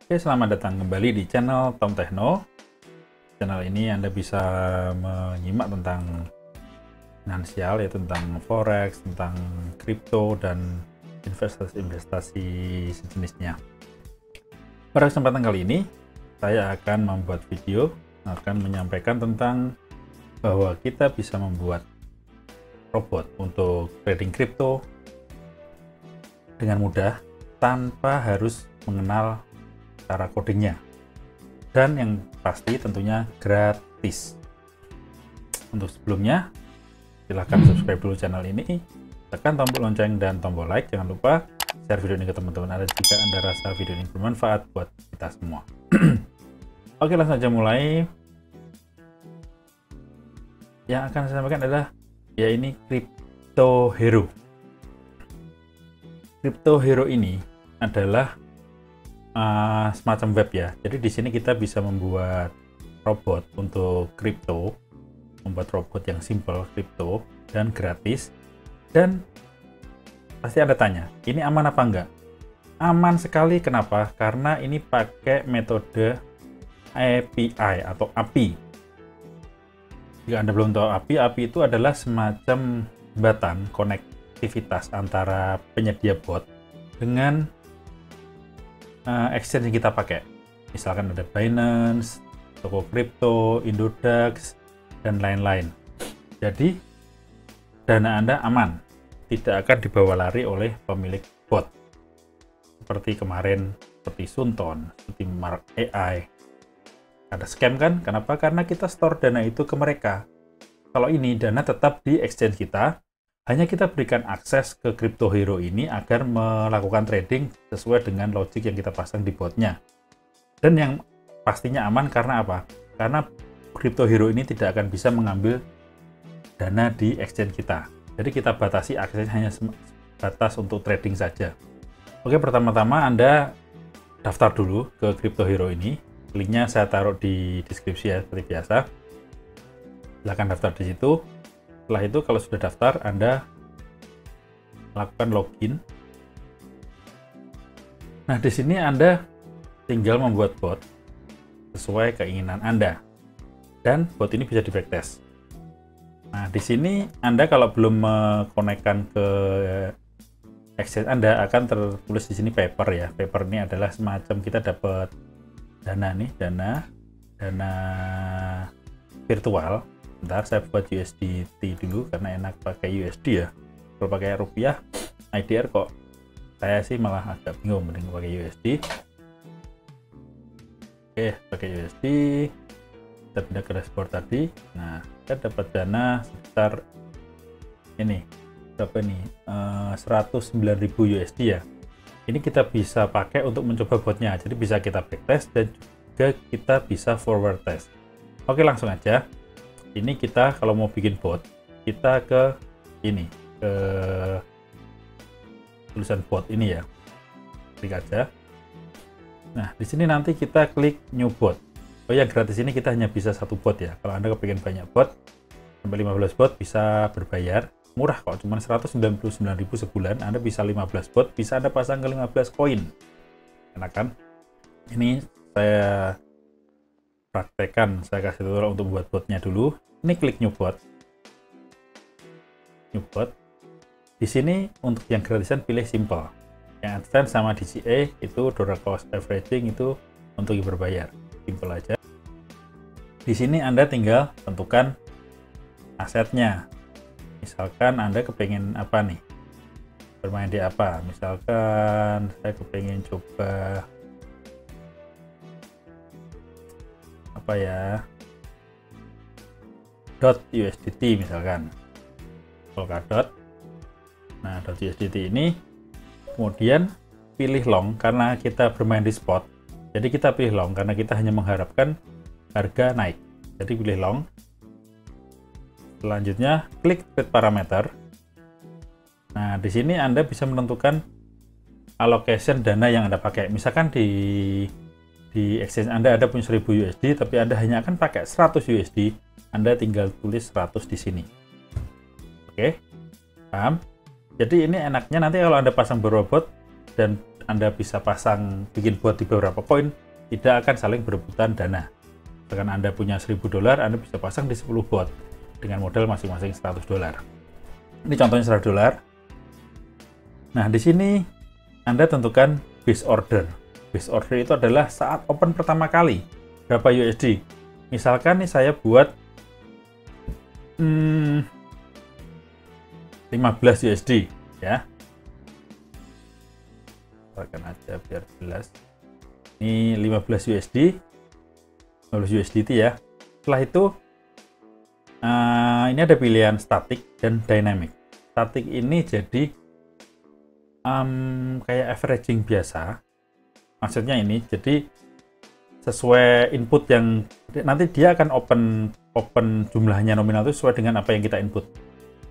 Oke, selamat datang kembali di channel Tom Techno. Channel ini Anda bisa menyimak tentang finansial, ya tentang forex, tentang kripto, dan investasi-investasi sejenisnya. Pada kesempatan kali ini, saya akan membuat video, akan menyampaikan tentang bahwa kita bisa membuat robot untuk trading kripto dengan mudah tanpa harus mengenal cara codingnya, dan yang pasti tentunya gratis. Untuk sebelumnya, silahkan subscribe dulu channel ini, tekan tombol lonceng dan tombol like. Jangan lupa share video ini ke teman-teman Anda jika Anda rasa video ini bermanfaat buat kita semua. Oke, langsung saja mulai. Yang akan saya sampaikan adalah ya ini Crypto Hero. Crypto Hero ini adalah semacam web ya. Jadi di sini kita bisa membuat robot untuk kripto, membuat robot yang simple kripto dan gratis. Dan pasti Anda tanya, ini aman apa enggak? Aman sekali. Kenapa? Karena ini pakai metode API atau API. Jika Anda belum tahu API itu adalah semacam jembatan konektivitas antara penyedia bot dengan exchange yang kita pakai. Misalkan ada Binance, toko kripto, Indodax, dan lain-lain. Jadi dana Anda aman, tidak akan dibawa lari oleh pemilik bot seperti kemarin, seperti Sunton, seperti Mark AI. Ada scam kan? Kenapa? Karena kita store dana itu ke mereka. Kalau ini dana tetap di exchange kita, hanya kita berikan akses ke Crypto Hero ini agar melakukan trading sesuai dengan logik yang kita pasang di botnya. Dan yang pastinya aman karena apa? Karena Crypto Hero ini tidak akan bisa mengambil dana di exchange kita. Jadi kita batasi aksesnya hanya batas untuk trading saja. Oke, pertama-tama Anda daftar dulu ke Crypto Hero ini. Linknya saya taruh di deskripsi ya, seperti biasa. Silahkan daftar di situ. Setelah itu, kalau sudah daftar, Anda lakukan login. Nah, di sini Anda tinggal membuat bot sesuai keinginan Anda. Dan bot ini bisa di backtest. Nah, di sini Anda kalau belum mengkonekkan ke exchange Anda, akan tertulis di sini paper ya. Paper ini adalah semacam kita dapat dana nih, dana virtual. Bentar, saya buat USDT dulu karena enak pakai USD ya. Kalau pakai rupiah IDR kok saya sih malah agak bingung, mending pakai USD. Oke, pakai USD. Kita pindah ke dashboard tadi. Nah, kita dapat dana sekitar ini berapa nih, 109.000 USD ya. Ini kita bisa pakai untuk mencoba botnya, jadi bisa kita backtest dan juga kita bisa forward test. Oke, langsung aja. Ini kita kalau mau bikin bot, kita ke ini, ke tulisan bot ini ya, klik aja. Nah, di sini nanti kita klik new bot. Oh ya, gratis ini kita hanya bisa satu bot ya. Kalau Anda kepingin banyak bot, sampai 15 bot bisa berbayar. Murah kok, cuma 199.000 sebulan. Anda bisa 15 bot, bisa Anda pasang ke 15 koin. Enak kan? Ini saya praktekkan, saya kasih tutorial untuk buat botnya dulu. Ini klik new bot. New bot. Di sini untuk yang gratisan pilih simple. Yang advance sama DCA itu dollar cost averaging itu untuk yang berbayar. Simple aja. Di sini Anda tinggal tentukan asetnya. Misalkan Anda kepengen apa nih? Bermain di apa? Misalkan saya kepengen coba apa ya, .USDT misalkan, Polkadot. Nah, .USDT ini kemudian pilih long karena kita bermain di spot. Jadi kita pilih long karena kita hanya mengharapkan harga naik. Jadi pilih long. Selanjutnya klik trade parameter. Nah, di sini Anda bisa menentukan allocation dana yang Anda pakai. Misalkan di exchange Anda ada punya 1000 USD, tapi Anda hanya akan pakai 100 USD, Anda tinggal tulis 100 di sini. Oke, paham? Jadi ini enaknya nanti kalau Anda pasang berobot dan Anda bisa bikin bot di beberapa koin, tidak akan saling berebutan dana. Misalkan Anda punya $1000, Anda bisa pasang di 10 bot dengan modal masing-masing $100. Ini contohnya $100. Nah, di sini Anda tentukan base order. Base order itu adalah saat open pertama kali, berapa USD. Misalkan nih saya buat 15 USD ya. Akan aja biar jelas. Ini 15 USD. 15 USDT ya. Setelah itu ini ada pilihan static dan dynamic. Static ini jadi kayak averaging biasa. Maksudnya ini jadi sesuai input yang nanti dia akan open jumlahnya nominal itu sesuai dengan apa yang kita input.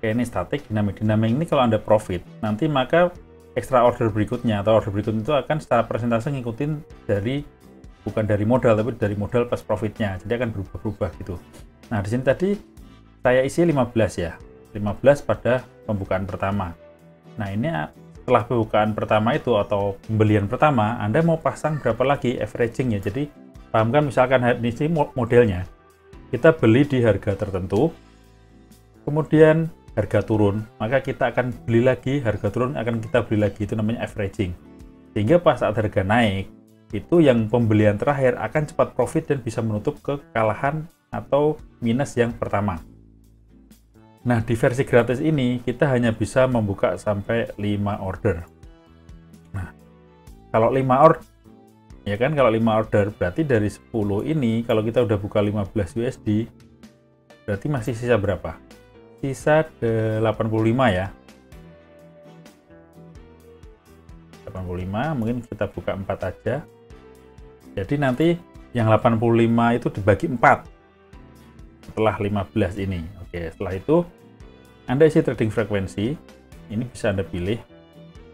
Kayak ini static, dynamic. Dynamic ini kalau Anda profit, nanti maka extra order berikutnya atau order berikutnya itu akan secara persentase ngikutin bukan dari modal tapi dari modal plus profitnya, jadi akan berubah-ubah gitu. Nah, di sini tadi saya isi 15 ya, 15 pada pembukaan pertama. Nah, ini setelah pembukaan pertama itu atau pembelian pertama, Anda mau pasang berapa lagi averaging ya. Jadi pahamkan misalkan ini modelnya kita beli di harga tertentu, kemudian harga turun, maka kita akan beli lagi, harga turun akan kita beli lagi, itu namanya averaging. Sehingga pas saat harga naik, itu yang pembelian terakhir akan cepat profit dan bisa menutup kekalahan atau minus yang pertama. Nah, di versi gratis ini kita hanya bisa membuka sampai 5 order. Nah, kalau 5 order, ya kan, kalau 5 order berarti dari 10 ini kalau kita udah buka 15 USD, berarti masih sisa berapa? Sisa 85 ya. 85, mungkin kita buka 4 aja. Jadi nanti yang 85 itu dibagi 4 setelah 15 ini. Oke, setelah itu Anda isi trading frekuensi. Ini bisa Anda pilih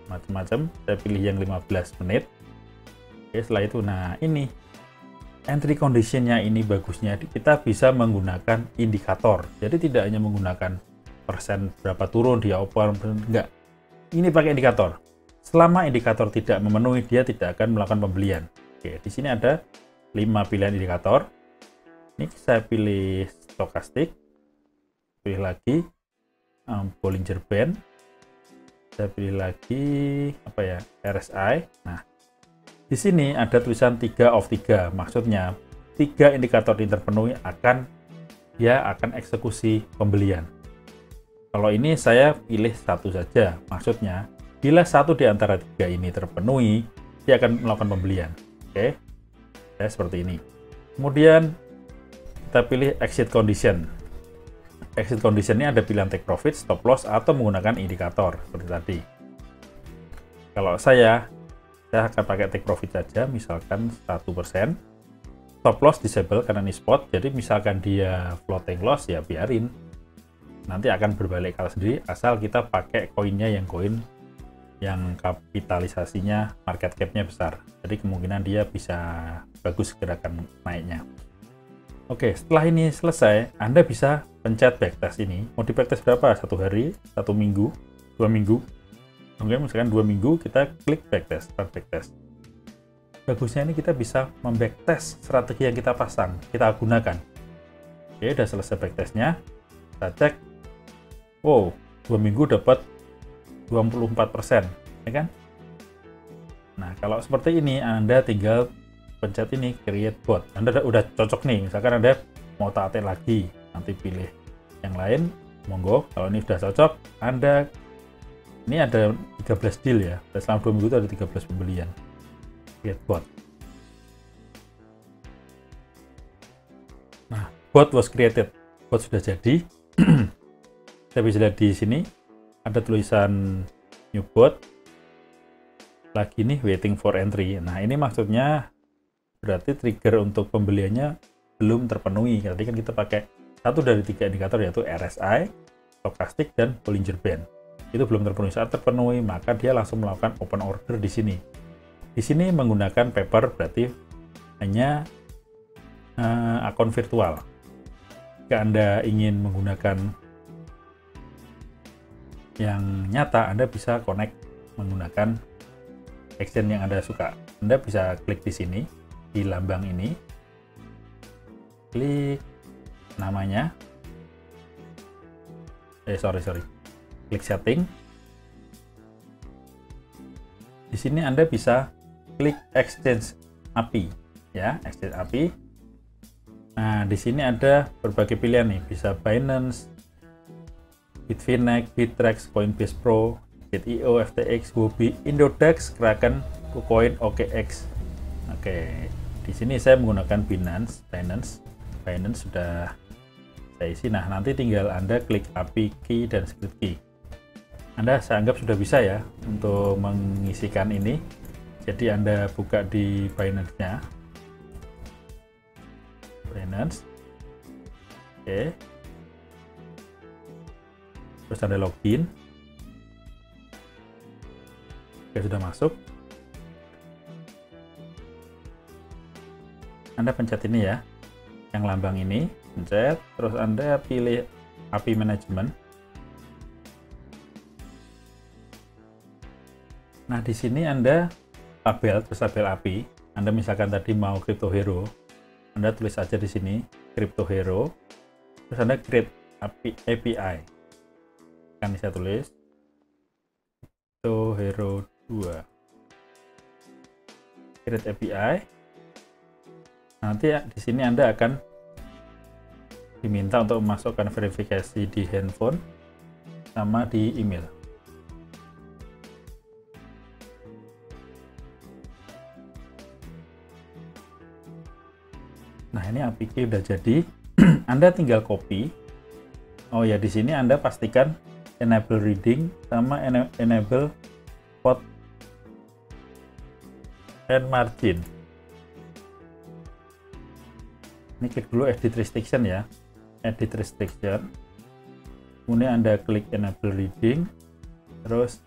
macam-macam. Saya pilih yang 15 menit. Oke, setelah itu, nah ini entry conditionnya ini bagusnya kita bisa menggunakan indikator. Jadi tidak hanya menggunakan persen berapa turun dia open, enggak. Ini pakai indikator. Selama indikator tidak memenuhi, dia tidak akan melakukan pembelian. Oke, di sini ada 5 pilihan indikator. Ini saya pilih stokastik, pilih lagi Bollinger Band, saya pilih lagi apa ya, RSI. Nah, di sini ada tulisan 3 of 3, maksudnya 3 indikator yang terpenuhi dia akan eksekusi pembelian. Kalau ini saya pilih 1 saja, maksudnya bila 1 di antara 3 ini terpenuhi, dia akan melakukan pembelian. Oke, saya seperti ini. Kemudian kita pilih exit condition. Exit condition ini ada pilihan take profit, stop loss, atau menggunakan indikator seperti tadi. Kalau saya akan pakai take profit saja, misalkan 1%. Stop loss disable karena ini spot, jadi misalkan dia floating loss ya biarin. Nanti akan berbalik kalau sendiri asal kita pakai koinnya yang koin yang kapitalisasinya market cap-nya besar. Jadi kemungkinan dia bisa bagus gerakan naiknya. Oke, setelah ini selesai, Anda bisa pencet backtest ini. Mau di backtest berapa? 1 hari, 1 minggu, 2 minggu. Oke, misalkan 2 minggu, kita klik backtest, start backtest. Bagusnya ini kita bisa membacktest strategi yang kita pasang, kita gunakan. Oke, udah selesai backtestnya. Kita cek. Wow, 2 minggu dapat 24%, ya kan? Nah, kalau seperti ini, Anda tinggal pencet ini, create bot. Anda udah cocok nih, misalkan Anda mau taati lagi, nanti pilih yang lain, monggo. Kalau ini sudah cocok, ini ada 13 deal ya, selama 2 minggu itu ada 13 pembelian. Create bot. Nah, bot was created. Bot sudah jadi. Saya bisa lihat di sini, ada tulisan new bot. Lagi nih, waiting for entry. Nah, ini maksudnya berarti trigger untuk pembeliannya belum terpenuhi. Tadi kan kita pakai 1 dari 3 indikator, yaitu RSI, stokastik, dan Bollinger Band. Itu belum terpenuhi. Saat terpenuhi, maka dia langsung melakukan open order di sini. Di sini menggunakan paper, berarti hanya akun virtual. Jika Anda ingin menggunakan yang nyata, Anda bisa connect menggunakan exchange yang Anda suka. Anda bisa klik di sini, di lambang ini, klik namanya, klik setting. Di sini Anda bisa klik exchange API, ya, exchange API. Nah, di sini ada berbagai pilihan nih, bisa Binance, Bitfinex, Bittrex, Coinbase Pro, Gate.io, FTX, Huobi, Indodax, Kraken, KuCoin, OKX. Oke, di sini saya menggunakan Binance sudah saya isi. Nah, nanti tinggal Anda klik API key dan script key. Anda saya anggap sudah bisa ya untuk mengisikan ini. Jadi Anda buka di Binance-nya. Binance. Oke. Terus Anda login. Oke, sudah masuk. Anda pencet ini ya, yang lambang ini, pencet, terus Anda pilih API Management. Nah, di sini Anda tabel API. Anda misalkan tadi mau Crypto Hero, Anda tulis aja di sini Crypto Hero, terus Anda create API. Kan saya tulis Crypto Hero 2. Create API. Nanti di sini Anda akan diminta untuk memasukkan verifikasi di handphone sama di email. Nah, ini API udah jadi. Anda tinggal copy. Oh ya, di sini Anda pastikan enable reading sama enable spot and margin. Ini klik dulu edit restriction ya, edit restriction, kemudian Anda klik enable reading, terus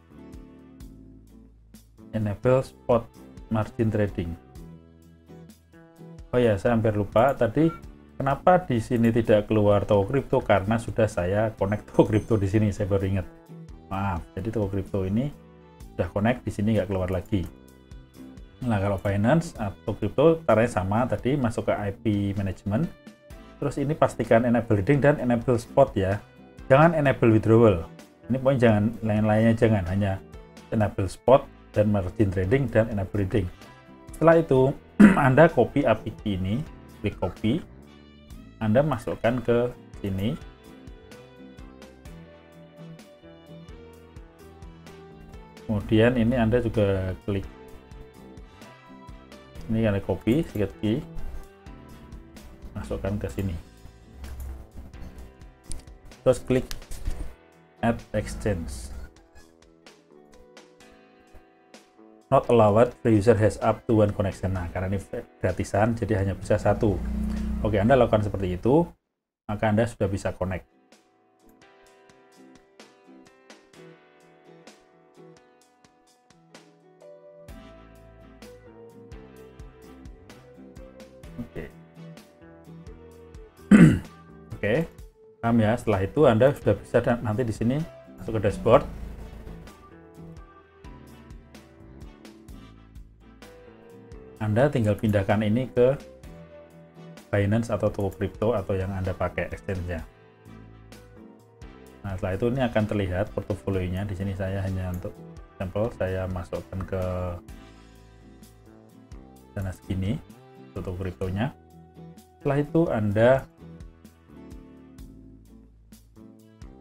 enable spot margin trading. Oh ya, saya hampir lupa tadi, kenapa di sini tidak keluar toko kripto, karena sudah saya connect toko kripto di sini, saya baru ingat. Maaf, jadi toko kripto ini sudah connect, di sini nggak keluar lagi. Nah, kalau Binance atau kripto caranya sama tadi, masuk ke IP management, terus ini pastikan enable reading dan enable spot ya, jangan enable withdrawal. Ini pokoknya jangan, lain-lainnya jangan, hanya enable spot dan margin trading dan enable reading. Setelah itu Anda copy API key ini, klik copy, Anda masukkan ke sini. Kemudian ini Anda juga klik ini, Anda copy secret key, masukkan ke sini, terus klik add exchange. Not allowed, the user has up to one connection. Nah, karena ini gratisan, jadi hanya bisa satu. Oke, Anda lakukan seperti itu, maka Anda sudah bisa connect. Oke. Oke, paham ya? Setelah itu Anda sudah bisa nanti di sini masuk ke dashboard. Anda tinggal pindahkan ini ke Binance atau toko kripto atau yang Anda pakai exchange-nya. Nah, setelah itu ini akan terlihat portofolionya. Di sini saya hanya untuk sampel, saya masukkan ke dana segini untuk toko kriptonya. Setelah itu Anda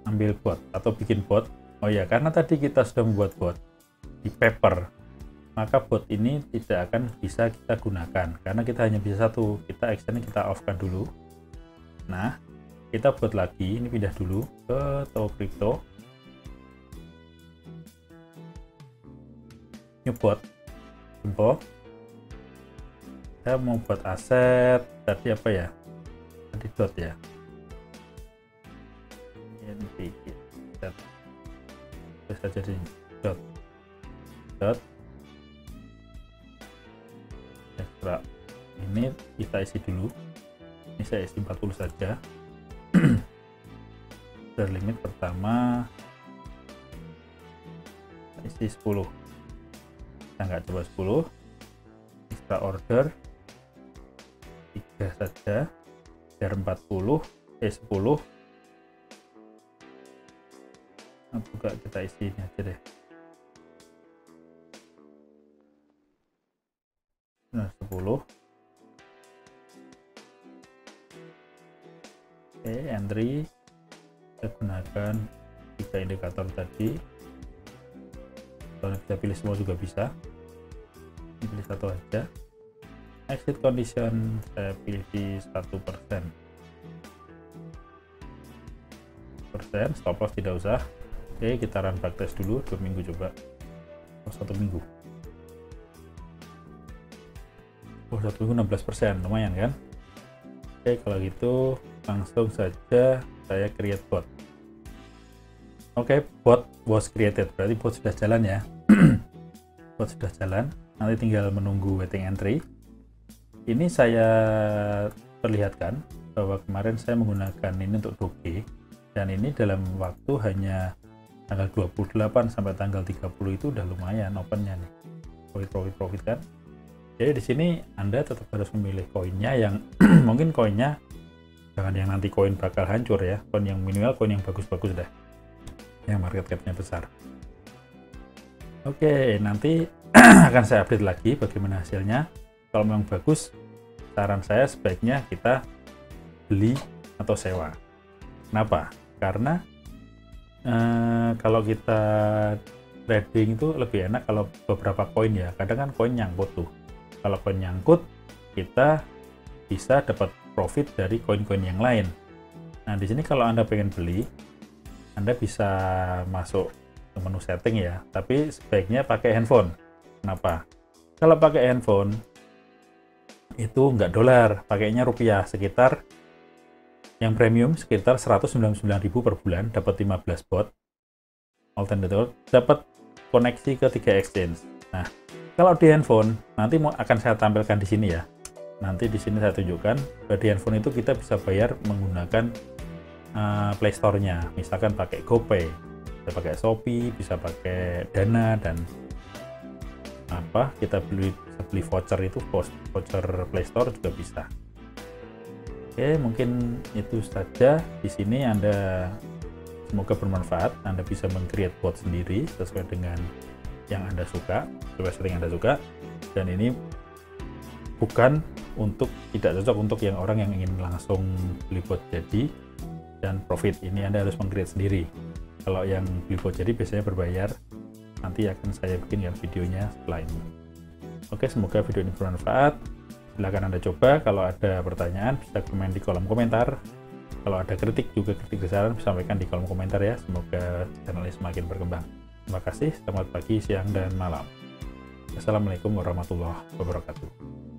ambil bot atau bikin bot. Oh ya, karena tadi kita sudah membuat bot di Paper, maka bot ini tidak akan bisa kita gunakan karena kita hanya bisa satu. Kita action kita off kan dulu. Nah, kita buat lagi, ini pindah dulu ke toko kripto, new bot, simple. Saya mau buat aset tadi apa ya, tadi dot ya, bisa jadi dot. Ini kita isi dulu, ini saya isi 40 saja. Dan limit pertama isi 10. Saya nggak coba 10. Extra order 3 saja biar 10. Nah, buka kita isi ini aja deh. Nah, 10. Oke, entry kita gunakan 3 indikator tadi. Kalau bisa pilih semua juga bisa, pilih satu aja. Exit condition saya pilih di 1%. Stop loss tidak usah. Oke, kita run backtest dulu 2 minggu coba. 1 minggu. 1 minggu 16%, lumayan kan? Oke, kalau gitu langsung saja saya create bot. Oke, bot was created, berarti bot sudah jalan ya. Bot sudah jalan, nanti tinggal menunggu waiting entry. Ini saya perlihatkan bahwa kemarin saya menggunakan ini untuk doge, dan ini dalam waktu hanya tanggal 28 sampai tanggal 30 itu udah lumayan opennya nih, profit kan. Jadi di sini Anda tetap harus memilih koinnya yang mungkin koinnya jangan yang nanti koin bakal hancur ya, koin yang minimal koin yang bagus-bagus dah, yang market cap-nya besar. Oke, nanti akan saya update lagi bagaimana hasilnya. Kalau memang bagus, saran saya sebaiknya kita beli atau sewa. Kenapa? Karena kalau kita trading itu lebih enak kalau beberapa koin ya. Kadang kan koin nyangkut tuh. Kalau koin nyangkut, kita bisa dapat profit dari koin-koin yang lain. Nah, di sini kalau Anda pengen beli, Anda bisa masuk ke menu setting ya, tapi sebaiknya pakai handphone. Kenapa? Kalau pakai handphone, itu nggak dolar, pakainya rupiah, sekitar yang premium sekitar 199.000 per bulan, dapat 15 bot, alternative, dapat koneksi ke 3 exchange. Nah, kalau di handphone, nanti akan saya tampilkan di sini ya. Nanti di sini saya tunjukkan, di handphone itu kita bisa bayar menggunakan Play Store-nya, misalkan pakai GoPay, bisa pakai Shopee, bisa pakai Dana, dan kita bisa beli voucher itu, voucher Play Store juga bisa. Oke, mungkin itu saja. Di sini Anda semoga bermanfaat. Anda bisa meng-create bot sendiri sesuai dengan yang Anda suka, sesuai setting Anda suka. Dan ini bukan tidak cocok untuk yang orang yang ingin langsung beli bot jadi dan profit. Ini Anda harus meng-create sendiri. Kalau yang beli bot jadi biasanya berbayar. Nanti akan saya bikin videonya setelah ini. Oke, semoga video ini bermanfaat. Silahkan Anda coba. Kalau ada pertanyaan bisa komen di kolom komentar. Kalau ada kritik saran bisa sampaikan di kolom komentar ya. Semoga channel ini semakin berkembang. Terima kasih. Selamat pagi, siang, dan malam. Assalamualaikum warahmatullahi wabarakatuh.